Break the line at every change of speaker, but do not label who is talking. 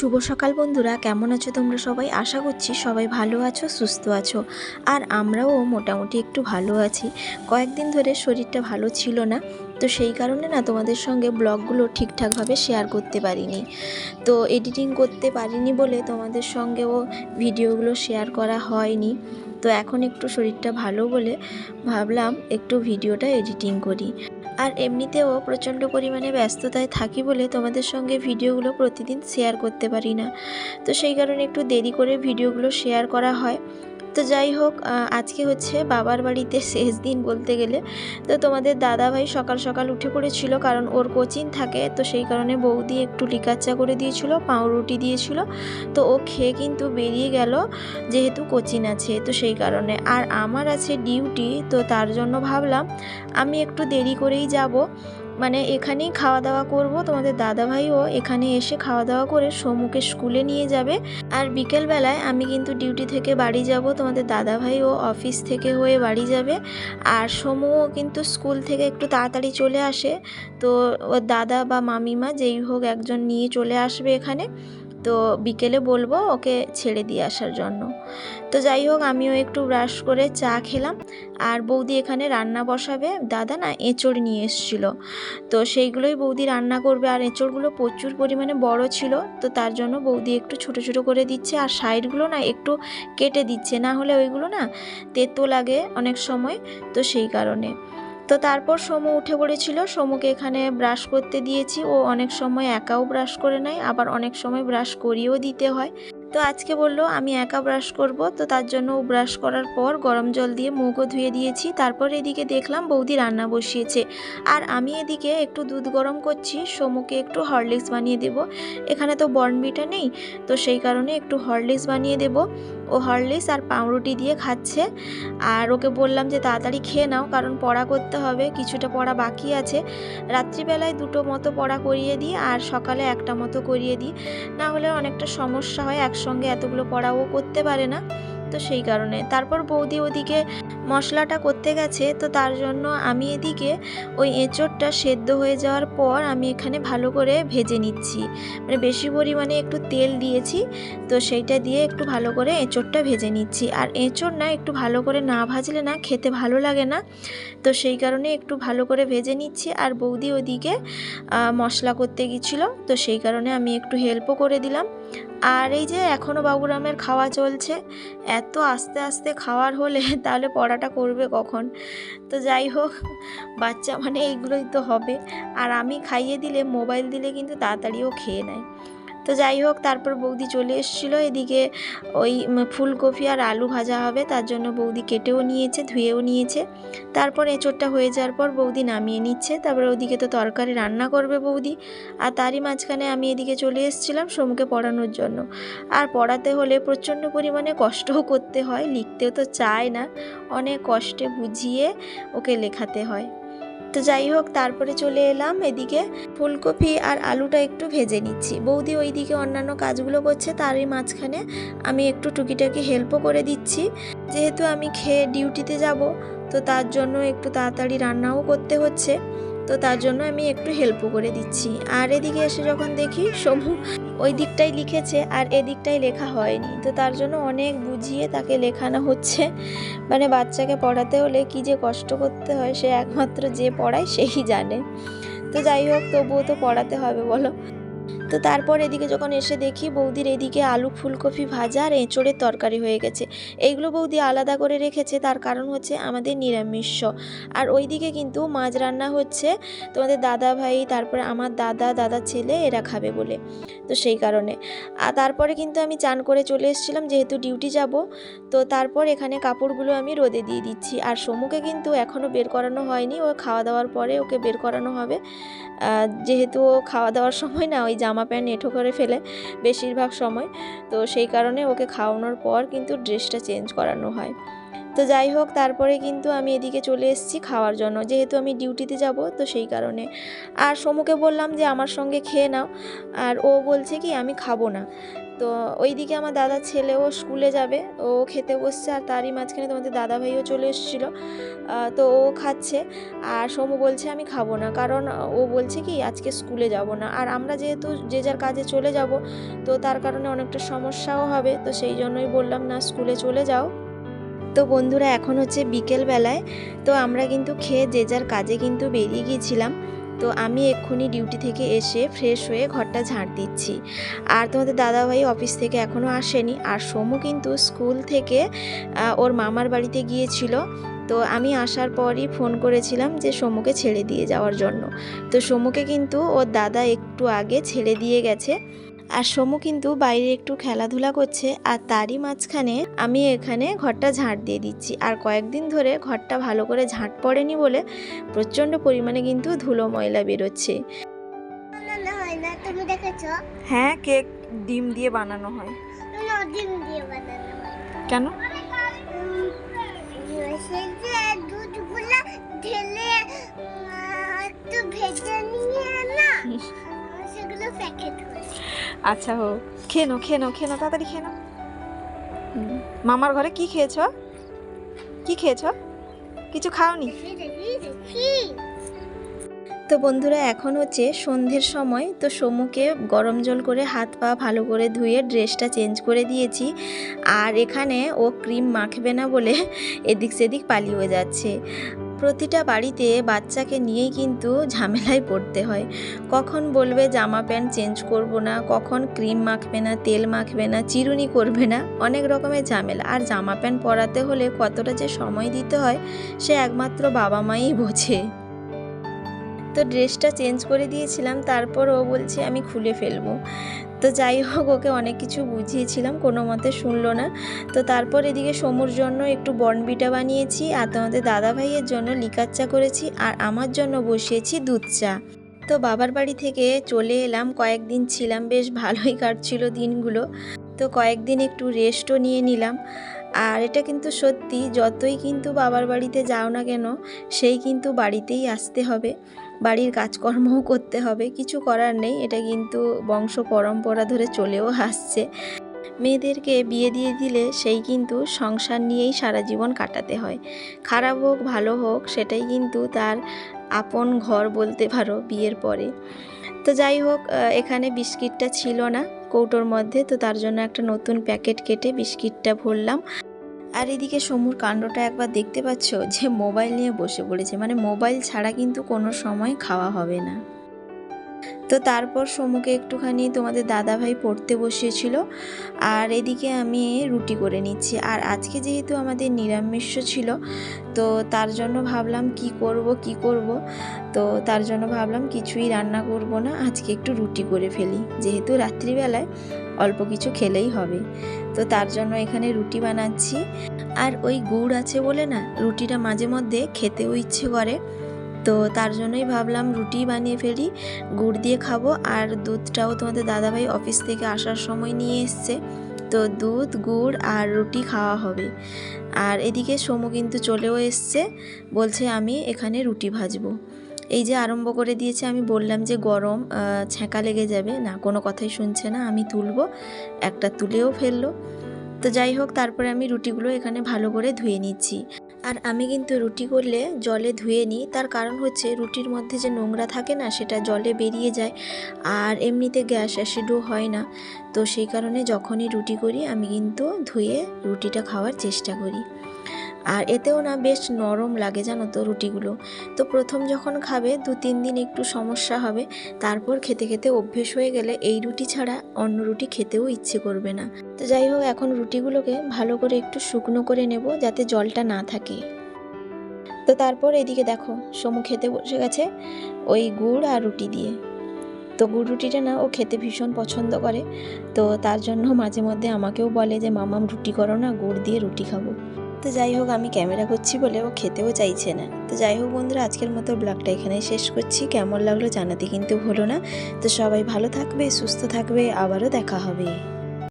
শুভ সকাল বন্ধুরা, কেমন আছো তোমরা সবাই? আশা করছি সবাই ভালো আছো, সুস্থ আছো। আর আমরাও মোটামুটি একটু ভালো আছি। কয়েকদিন ধরে শরীরটা ভালো ছিল না, তো সেই কারণে না তোমাদের সঙ্গে ব্লগগুলো ঠিকঠাকভাবে শেয়ার করতে পারিনি। তো এডিটিং করতে পারিনি বলে তোমাদের সঙ্গেও ভিডিওগুলো শেয়ার করা হয়নি। তো এখন একটু শরীরটা ভালো বলে ভাবলাম একটু ভিডিওটা এডিটিং করি। আর এমনিতেও প্রচণ্ড পরিমাণে ব্যস্ততায় থাকি বলে তোমাদের সঙ্গে ভিডিওগুলো প্রতিদিন শেয়ার করতে পারি না। তো সেই কারণে একটু দেরি করে ভিডিওগুলো শেয়ার করা হয়। তো যাই হোক, আজকে হচ্ছে বাবার বাড়িতে শেষ দিন বলতে গেলে। তো তোমাদের দাদাভাই সকাল সকাল উঠে পড়েছিল, কারণ ওর কোচিং থাকে। তো সেই কারণে বৌদি একটু লিকার চা করে দিয়েছিল, পাউরুটি দিয়েছিল। তো ও খেয়ে কিন্তু বেরিয়ে গেল, যেহেতু কোচিং আছে। তো সেই কারণে আর আমার আছে ডিউটি, তো তার জন্য ভাবলাম আমি একটু দেরি করেই যাব, মানে এখানেই খাওয়া দাওয়া করব। তোমাদের দাদাভাইও এখানে এসে খাওয়া দাওয়া করে সমুকে স্কুলে নিয়ে যাবে। আর বিকেলবেলায় আমি কিন্তু ডিউটি থেকে বাড়ি যাব, তোমাদের দাদাভাইও অফিস থেকে হয়ে বাড়ি যাবে। আর সমুও কিন্তু স্কুল থেকে একটু তাড়াতাড়ি চলে আসে, তো ওর দাদা বা মামিমা যেই হোক একজন নিয়ে চলে আসবে এখানে। তো বিকেলে বলবো ওকে ছেড়ে দিয়ে আসার জন্য। তো যাই হোক, আমিও একটু ব্রাশ করে চা খেলাম। আর বৌদি এখানে রান্না বসাবে। দাদা না এঁচড় নিয়ে এসেছিলো, তো সেইগুলোই বৌদি রান্না করবে। আর এঁচড়গুলো প্রচুর পরিমাণে বড় ছিল, তো তার জন্য বৌদি একটু ছোট ছোট করে দিচ্ছে। আর সাইডগুলো না একটু কেটে দিচ্ছে, না হলে ওইগুলো না তেতো লাগে অনেক সময়। তো সেই কারণে তো তারপর সমু উঠে পড়েছিল। সমুকে এখানে ব্রাশ করতে দিয়েছি। ও অনেক সময় একাও ব্রাশ করে নেয়, আবার অনেক সময় ব্রাশ করিয়েও দিতে হয়। তো আজকে বললো আমি একা ব্রাশ করব, তো তার জন্য ও ব্রাশ করার পর গরম জল দিয়ে মুখও ধুয়ে দিয়েছি। তারপর এদিকে দেখলাম বৌদি রান্না বসিয়েছে, আর আমি এদিকে একটু দুধ গরম করছি। সমুকে একটু হরলিক্স বানিয়ে দেব। এখানে তো বর্নভিটা নেই, তো সেই কারণে একটু হরলিক্স বানিয়ে দেব। ও হরলিক্স আর পাউরুটি দিয়ে খাচ্ছে। আর ওকে বললাম যে তাড়াতাড়ি খেয়ে নাও, কারণ পড়া করতে হবে, কিছুটা পড়া বাকি আছে। রাত্রিবেলায় 2টো মতো পড়া করিয়ে দিই, আর সকালে 1টা মতো করিয়ে দিই, না হলে অনেকটা সমস্যা হয়, একসঙ্গে এতগুলো পড়াও করতে পারে না। তো সেই কারণে তারপর বৌদি ওদিকে মশলাটা করতে গেছে। তো তার জন্য আমি এদিকে ওই এঁচড়টা সেদ্ধ হয়ে যাওয়ার পর আমি এখানে ভালো করে ভেজে নিচ্ছি, মানে বেশি পরিমাণে একটু তেল দিয়েছি। তো সেইটা দিয়ে একটু ভালো করে এঁচড়টা ভেজে নিচ্ছি। আর এঁচড় না একটু ভালো করে না ভাজলে না খেতে ভালো লাগে না, তো সেই কারণে একটু ভালো করে ভেজে নিচ্ছি। আর বৌদি ওদিকে মশলা করতে গিয়েছিলো, তো সেই কারণে আমি একটু হেল্পও করে দিলাম। আর এই যে এখনও বাবুরামের খাওয়া চলছে। এত আস্তে আস্তে খাওয়ার হলে তাহলে পড়াটা করবে কখন? তো যাই হোক, বাচ্চা মানে এইগুলোই তো হবে। আর আমি খাইয়ে দিলে, মোবাইল দিলে কিন্তু তাড়াতাড়িও খেয়ে নেয়। তো যাই হোক, তারপর বৌদি চলে এসেছিলো। এদিকে ওই ফুলকপি আর আলু ভাজা হবে, তার জন্য বৌদি কেটেও নিয়েছে, ধুয়েও নিয়েছে। তারপর এঁচোড়টা হয়ে যাওয়ার পর বৌদি নামিয়ে নিচ্ছে। তারপর ওদিকে তো তরকারি রান্না করবে বৌদি। আর তারই মাঝখানে আমি এদিকে চলে এসেছিলাম সমুকে পড়ানোর জন্য। আর পড়াতে হলে প্রচণ্ড পরিমাণে কষ্টও করতে হয়, লিখতেও তো চায় না, অনেক কষ্টে বুঝিয়ে ওকে লেখাতে হয়। তো যাই হোক, তারপরে চলে এলাম এদিকে ফুলকপি আর আলুটা একটু ভেজে নিচ্ছি। বৌদি ওই দিকে অন্যান্য কাজগুলো করছে, তারই মাঝখানে আমি একটু টুকিটাকি হেল্পও করে দিচ্ছি। যেহেতু আমি খেয়ে ডিউটিতে যাব, তো তার জন্য একটু তাড়াতাড়ি রান্নাও করতে হচ্ছে, তো তার জন্য আমি একটু হেল্পও করে দিচ্ছি। আর এদিকে এসে যখন দেখি সমু ওই দিকটাই লিখেছে আর এদিকটাই লেখা হয়নি, তো তার জন্য অনেক বুঝিয়ে তাকে লেখানো হচ্ছে। মানে বাচ্চাকে পড়াতে হলে কি যে কষ্ট করতে হয়, সে একমাত্র যে পড়ায় সেই জানে। তো যাই হোক, তবুও তো পড়াতে হবে বলো। তো তারপর এদিকে যখন এসে দেখি বৌদির এদিকে আলু ফুলকপি ভাজা আর এঁচোড়ের তরকারি হয়ে গেছে। এইগুলো বৌদি আলাদা করে রেখেছে, তার কারণ হচ্ছে আমাদের নিরামিষ। আর ওইদিকে কিন্তু মাছ রান্না হচ্ছে, তোমাদের দাদা ভাই, তারপরে আমার দাদার ছেলে এরা খাবে বলে, তো সেই কারণে। আর তারপরে কিন্তু আমি চান করে চলে এসেছিলাম, যেহেতু ডিউটি যাব। তো তারপর এখানে কাপড়গুলো আমি রোদে দিয়ে দিচ্ছি। আর সমুকে কিন্তু এখনও বের করানো হয়নি, ও খাওয়া দাওয়ার পরে ওকে বের করানো হবে। যেহেতু ও খাওয়া দাওয়ার সময় না ওই জামা প্যান্ট এঁঠো করে ফেলে বেশিরভাগ সময়, তো সেই কারণে ওকে খাওয়ানোর পর কিন্তু ড্রেসটা চেঞ্জ করানো হয়। তো যাই হোক, তারপরে কিন্তু আমি এদিকে চলে এসেছি খাওয়ার জন্য, যেহেতু আমি ডিউটিতে যাব, তো সেই কারণে। আর সমুকে বললাম যে আমার সঙ্গে খেয়ে নাও, আর ও বলছে কি আমি খাবো না। তো ওইদিকে আমার দাদার ছেলেও স্কুলে যাবে, ও খেতে বসছে, আর তারই মাঝখানে তোমাদের দাদা ভাইও চলে এসেছিলো। তো ও খাচ্ছে, আর সমু বলছে আমি খাবো না, কারণ ও বলছে কি আজকে স্কুলে যাব না, আর আমরা যেহেতু যে যার কাজে চলে যাব, তো তার কারণে অনেকটা সমস্যাও হবে, তো সেই জন্যই বললাম না স্কুলে চলে যাও। তো বন্ধুরা এখন হচ্ছে বিকেলবেলায়, তো আমরা কিন্তু খেয়ে যে যার কাজে কিন্তু বেরিয়ে গিয়েছিলাম। তো আমি এক্ষুনি ডিউটি থেকে এসে ফ্রেশ হয়ে ঘরটা ঝাড় দিচ্ছি, আর তোমাদের দাদাভাই অফিস থেকে এখনও আসেনি, আর সমু কিন্তু স্কুল থেকে ওর মামার বাড়িতে গিয়েছিল। তো আমি আসার পরই ফোন করেছিলাম যে সমুকে ছেড়ে দিয়ে যাওয়ার জন্য। তো সমুকে কিন্তু ওর দাদা একটু আগে ছেড়ে দিয়ে গেছে, আর সমু কিন্তু বাইরে একটু খেলাধুলা করছে, আর তারই মাঝখানে আমি এখানে ঘরটা ঝাঁট দিয়ে দিচ্ছি। আর কয়েকদিন ধরে ঘরটা ভালো করে ঝাঁট পড়েনি বলে প্রচণ্ড পরিমাণে কিন্তু ধুলো ময়লা বেরোচ্ছে।
তুমি দেখেছো?
হ্যাঁ, কেক ডিম দিয়ে বানানো হয়।
ডিম দিয়ে বানানো হয়
কেন?
সেই যে দুধগুলো ঢেলে একটু ভেজে নিয়ে না সেগুলো প্যাকেট হয়।
আচ্ছা হো, খেয়ে নাও তাড়াতাড়ি খেয়ে নাও। মামার ঘরে কি খেয়েছো? কিছু খাওনি? তো বন্ধুরা এখন হচ্ছে সন্ধ্যের সময়, তো সমুকে গরম জল করে হাত পা ভালো করে ধুয়ে ড্রেসটা চেঞ্জ করে দিয়েছি, আর এখানে ও ক্রিম মাখবে না বলে এদিক সেদিক পালিয়ে যাচ্ছে। প্রতিটা বাড়িতে বাচ্চাকে নিয়েই কিন্তু ঝামেলায় পড়তে হয়, কখন বলবে জামা প্যান্ট চেঞ্জ করব না, কখন ক্রিম মাখবে না, তেল মাখবে না, চিরুনি করবে না, অনেক রকমের ঝামেলা। আর জামা প্যান্ট পরাতে হলে কতটা যে সময় দিতে হয় সে একমাত্র বাবা মাই বোঝে। তো ড্রেসটা চেঞ্জ করে দিয়েছিলাম, তারপর ও বলছে আমি খুলে ফেলবো। তো যাই হোক, ওকে অনেক কিছু বুঝিয়েছিলাম, কোনো মতে শুনলো না। তো তারপর এদিকে সমুর জন্য একটু বর্নভিটা বানিয়েছি, আর তোমাদের দাদা ভাইয়ের জন্য লিকার চা করেছি, আর আমার জন্য বসিয়েছি দুধ চা। তো বাবার বাড়ি থেকে চলে এলাম, কয়েকদিন ছিলাম, বেশ ভালোই কাটছিল দিনগুলো। তো কয়েকদিন একটু রেস্টও নিয়ে নিলাম। আর এটা কিন্তু সত্যি, যতই কিন্তু বাবার বাড়িতে যাও না কেন সেই কিন্তু বাড়িতেই আসতে হবে, বাড়ির কাজকর্মও করতে হবে, কিছু করার নেই, এটা কিন্তু বংশ পরম্পরা ধরে চলেও আসছে। মেয়েদেরকে বিয়ে দিয়ে দিলে সেই কিন্তু সংসার নিয়েই সারা জীবন কাটাতে হয়, খারাপ হোক ভালো হোক সেটাই কিন্তু তার আপন ঘর বলতে পারো বিয়ের পরে। তো যাই হোক, এখানে বিস্কিটটা ছিল না কৌটোর মধ্যে, তো তার জন্য একটা নতুন প্যাকেট কেটে বিস্কিটটা ভরলাম। আর এদিকে সমুর কাণ্ডটা একবার দেখতে পাচ্ছ, যে মোবাইল নিয়ে বসে পড়েছে, মানে মোবাইল ছাড়া কিন্তু কোনো সময় খাওয়া হবে না। তো তারপর সমুকে একটুখানি তোমাদের দাদাভাই পড়তে বসিয়েছিল, আর এদিকে আমি রুটি করে নিচ্ছি। আর আজকে যেহেতু আমাদের নিরামিষ ছিল, তো তার জন্য ভাবলাম কি করব, তো তার জন্য ভাবলাম কিছুই রান্না করব না, আজকে একটু রুটি করে ফেলি, যেহেতু রাত্রিবেলায় অল্প কিছু খেলেই হবে। তো তার জন্য এখানে রুটি বানাচ্ছি। আর ওই গুড় আছে বলে না রুটিটা মাঝে মধ্যে খেতেও ইচ্ছে করে, তো তার জন্যই ভাবলাম রুটি বানিয়ে ফেলি, গুড় দিয়ে খাবো। আর দুধটাও তোমাদের দাদাভাই অফিস থেকে আসার সময় নিয়ে এসছে, তো দুধ গুড় আর রুটি খাওয়া হবে। আর এদিকে সমু কিন্তু চলেও এসছে, বলছে আমি এখানে রুটি ভাজবো। এই যে আরম্ভ করে দিয়েছে, আমি বললাম যে গরম, ছ্যাঁকা লেগে যাবে, না কোনো কথাই শুনছে না, আমি তুলবো, একটা তুলেও ফেললো। তো যাই হোক, তারপরে আমি রুটিগুলো এখানে ভালো করে ধুয়ে নিচ্ছি। আর আমি কিন্তু রুটি করলে জলে ধুয়ে নিই, তার কারণ হচ্ছে রুটির মধ্যে যে নোংরা থাকে না সেটা জলে বেরিয়ে যায়, আর এমনিতে গ্যাস অ্যাসিডও হয় না। তো সেই কারণে যখনই রুটি করি আমি কিন্তু ধুয়ে রুটিটা খাওয়ার চেষ্টা করি। আর এতেও না বেশ নরম লাগে জানো তো রুটিগুলো। তো প্রথম যখন খাবে 2-3 দিন একটু সমস্যা হবে, তারপর খেতে খেতে অভ্যেস হয়ে গেলে এই রুটি ছাড়া অন্য রুটি খেতেও ইচ্ছে করবে না। তো যাই হোক, এখন রুটিগুলোকে ভালো করে একটু শুকনো করে নেব যাতে জলটা না থাকে। তো তারপর এদিকে দেখো সমু খেতে বসে গেছে ওই গুড় আর রুটি দিয়ে। তো গুড় রুটিটা না ও খেতে ভীষণ পছন্দ করে, তো তার জন্য মাঝে মধ্যে আমাকেও বলে যে মামাম রুটি করো না, গুড় দিয়ে রুটি খাবো। তো যাই হোক, আমি ক্যামেরা করছি বলে ও খেতেও চাইছে না। তো যাই হোক বন্ধুরা, আজকের মতো ব্লগটা এখানেই শেষ করছি, কেমন লাগলো জানাতে কিন্তু ভুলো না। তো সবাই ভালো থাকবে, সুস্থ থাকবে, আবারও দেখা হবে।